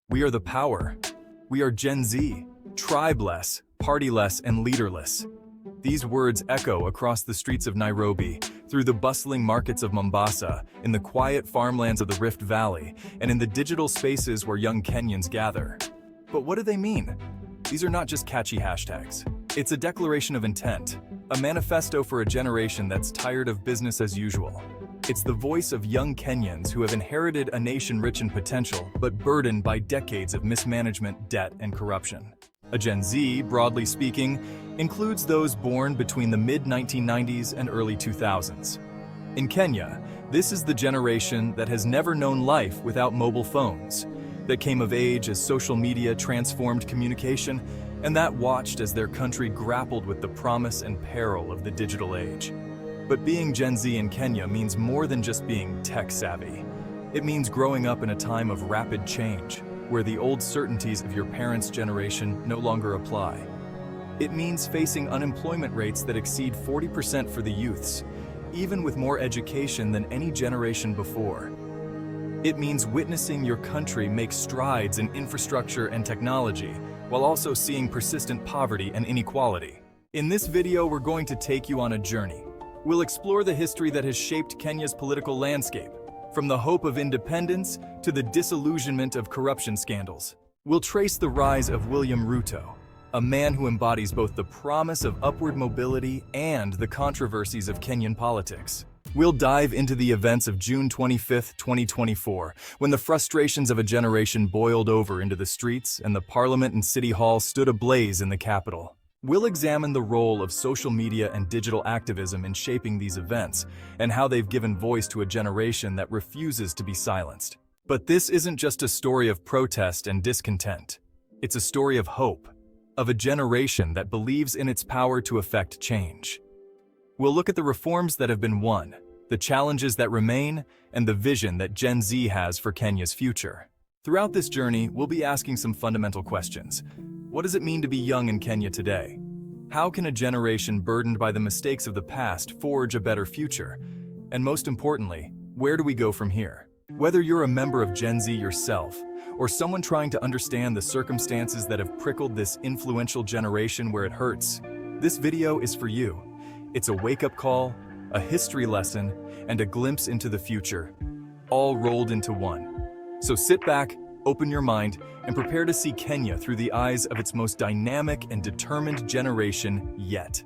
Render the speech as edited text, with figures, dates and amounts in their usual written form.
We are the power. We are Gen Z, tribeless, partyless, and leaderless. These words echo across the streets of Nairobi, through the bustling markets of Mombasa, in the quiet farmlands of the Rift Valley, and in the digital spaces where young Kenyans gather. But what do they mean? These are not just catchy hashtags. It's a declaration of intent, a manifesto for a generation that's tired of business as usual. It's the voice of young Kenyans who have inherited a nation rich in potential, but burdened by decades of mismanagement, debt, and corruption. A Gen Z, broadly speaking, includes those born between the mid-1990s and early 2000s. In Kenya, this is the generation that has never known life without mobile phones, that came of age as social media transformed communication, and that watched as their country grappled with the promise and peril of the digital age. But being Gen Z in Kenya means more than just being tech-savvy. It means growing up in a time of rapid change, where the old certainties of your parents' generation no longer apply. It means facing unemployment rates that exceed 40% for the youths, even with more education than any generation before. It means witnessing your country make strides in infrastructure and technology, while also seeing persistent poverty and inequality. In this video, we're going to take you on a journey. We'll explore the history that has shaped Kenya's political landscape, from the hope of independence to the disillusionment of corruption scandals. We'll trace the rise of William Ruto, a man who embodies both the promise of upward mobility and the controversies of Kenyan politics. We'll dive into the events of June 25, 2024, when the frustrations of a generation boiled over into the streets and the Parliament and City Hall stood ablaze in the capital. We'll examine the role of social media and digital activism in shaping these events, and how they've given voice to a generation that refuses to be silenced. But this isn't just a story of protest and discontent. It's a story of hope, of a generation that believes in its power to effect change. We'll look at the reforms that have been won, the challenges that remain, and the vision that Gen Z has for Kenya's future. Throughout this journey, we'll be asking some fundamental questions. What does it mean to be young in Kenya today? How can a generation burdened by the mistakes of the past forge a better future? And most importantly, where do we go from here? Whether you're a member of Gen Z yourself, or someone trying to understand the circumstances that have prickled this influential generation where it hurts, this video is for you. It's a wake-up call, a history lesson, and a glimpse into the future, all rolled into one. So sit back, open your mind, and prepare to see Kenya through the eyes of its most dynamic and determined generation yet.